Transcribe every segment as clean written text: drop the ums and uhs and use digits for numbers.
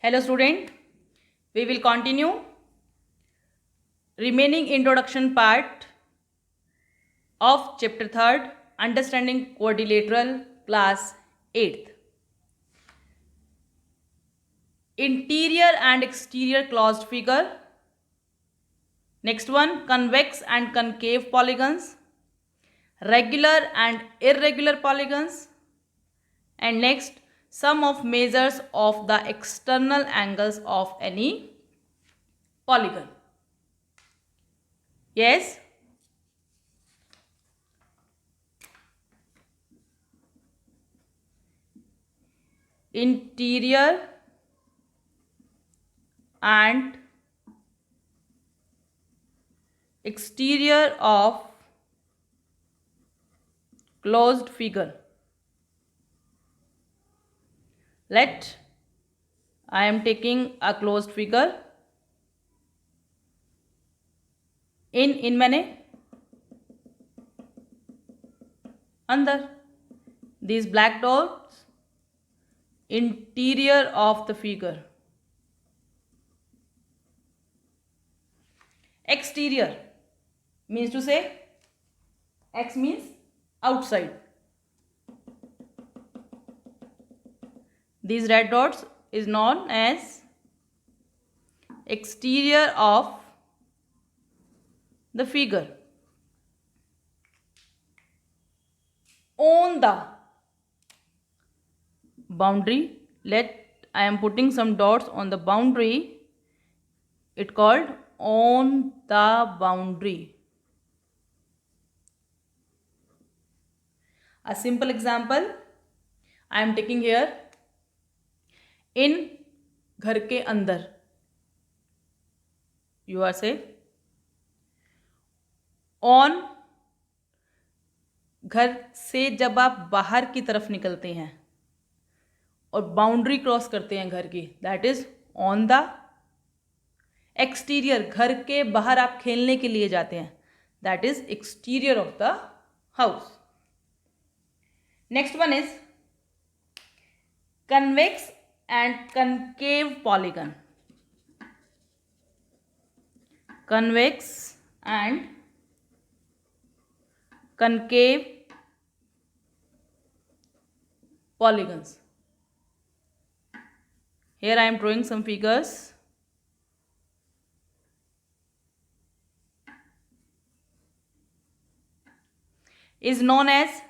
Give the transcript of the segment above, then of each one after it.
Hello student, we will continue remaining introduction part of chapter 3rd, understanding quadrilateral, class 8th. Interior and exterior closed figure. Next one, convex and concave polygons, regular and irregular polygons, and next, sum of measures of the external angles of any polygon. Yes? Interior and exterior of closed figure. I am taking a closed figure. In मैंने अंदर, these black dots, interior of the figure. Exterior means to say, X means outside. These red dots is known as exterior of the figure. On the boundary, I am putting some dots on the boundary. It called on the boundary. A simple example I am taking here. In घर के अंदर, you are say, on घर से जब आप बाहर की तरफ निकलते हैं और बाउंड्री क्रॉस करते हैं घर की, that is on the exterior. घर के बाहर आप खेलने के लिए जाते हैं, that is exterior of the house. Next one is convex and concave polygon. Convex and concave polygons. Here I am drawing some figures. Is known as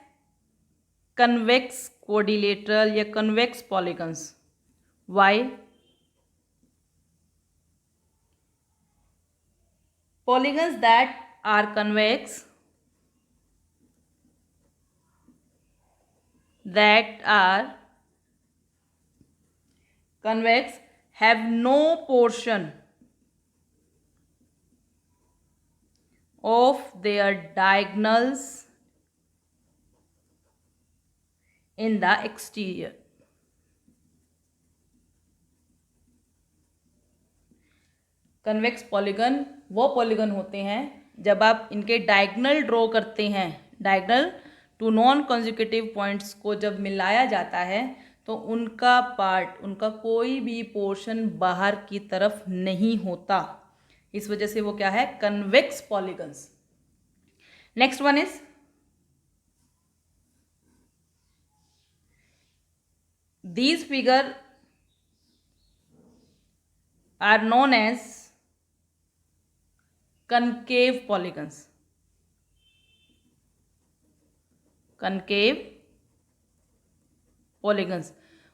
convex quadrilateral या convex polygons. Why? Polygons that are convex, have no portion of their diagonals in the exterior. Convex polygon वो polygon होते हैं जब आप इनके diagonal draw करते हैं, diagonal to non consecutive points को जब मिलाया जाता है तो उनका पार्ट, उनका कोई भी पोर्शन बाहर की तरफ नहीं होता. इस वजह से वो क्या है, convex polygons. Next one is these figure are known as concave polygons. Concave polygons.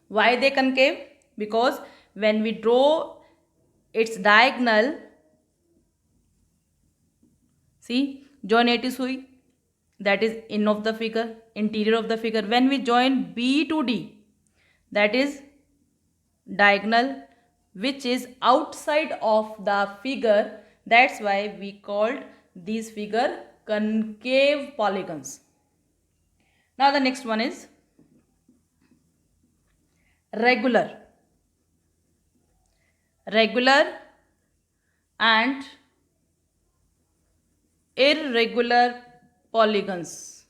Why they concave? Because when we draw its diagonal, see, join A to C, that is in of the figure, interior of the figure. When we join B to D, that is diagonal which is outside of the figure. That's why we called these figure concave polygons. Now the next one is regular. Regular and irregular polygons.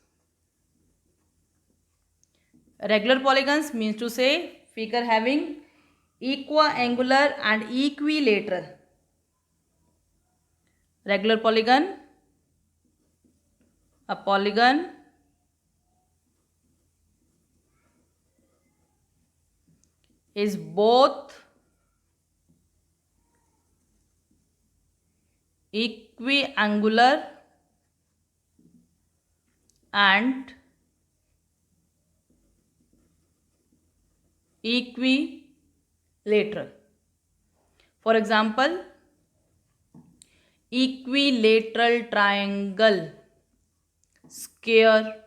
Regular polygons means to say figure having equiangular and equilateral. Regular polygon, a polygon is both equiangular and equilateral. For example, equilateral triangle, square,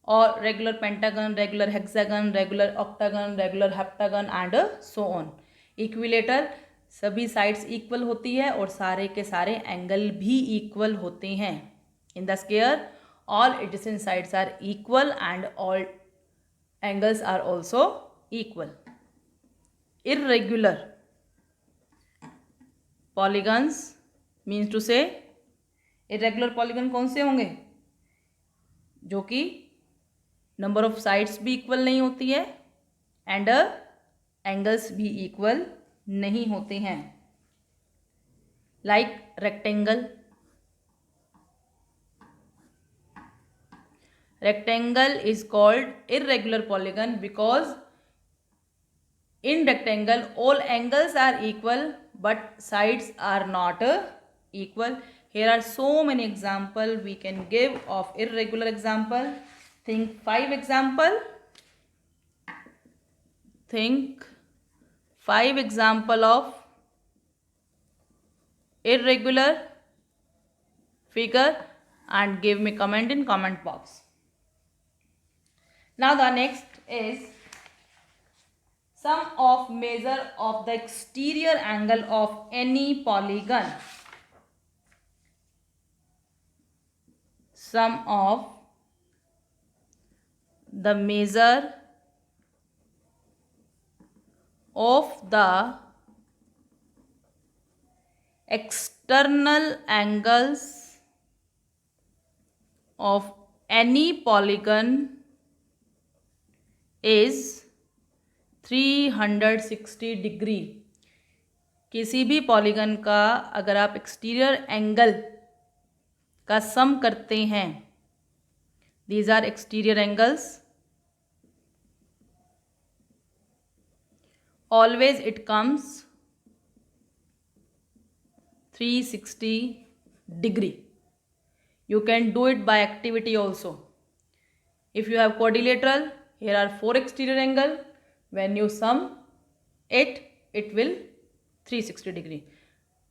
or regular pentagon, regular hexagon, regular octagon, regular heptagon and so on. Equilateral सभी sides equal होती है और सारे के सारे angle भी equal होते हैं. In the square all adjacent sides are equal and all angles are also equal. Irregular polygons means to say, irregular polygon कौन से होंगे? जो कि नंबर ऑफ साइड्स भी इक्वल नहीं होती है एंड एंगल्स भी इक्वल नहीं होते हैं. Like rectangle. Rectangle is called irregular polygon because in rectangle all angles are equal but sides are not equal. Here are so many examples we can give of irregular example. Think 5 example. Think 5 example of irregular figure and give me comment in comment box. Now the next is sum of measure of the exterior angle of any polygon. Sum of the measure of the external angles of any polygon is 360 degree. किसी भी polygon का अगर आप exterior angle का sum करते हैं, these are exterior angles, always it comes 360 degree. You can do it by activity also. If you have quadrilateral, here are 4 exterior angle. When you sum it, it will 360 degree.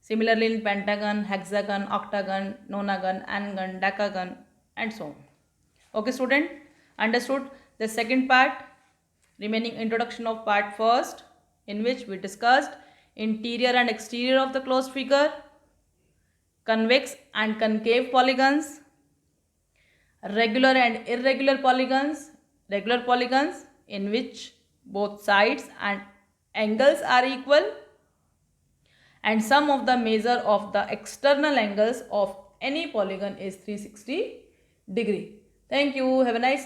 Similarly in pentagon, hexagon, octagon, nonagon, anagon, decagon and so on. Okay student, understood the second part, remaining introduction of part first, in which we discussed interior and exterior of the closed figure, convex and concave polygons, regular and irregular polygons, regular polygons in which both sides and angles are equal, and sum of the measure of the external angles of any polygon is 360 degree. Thank you. Have a nice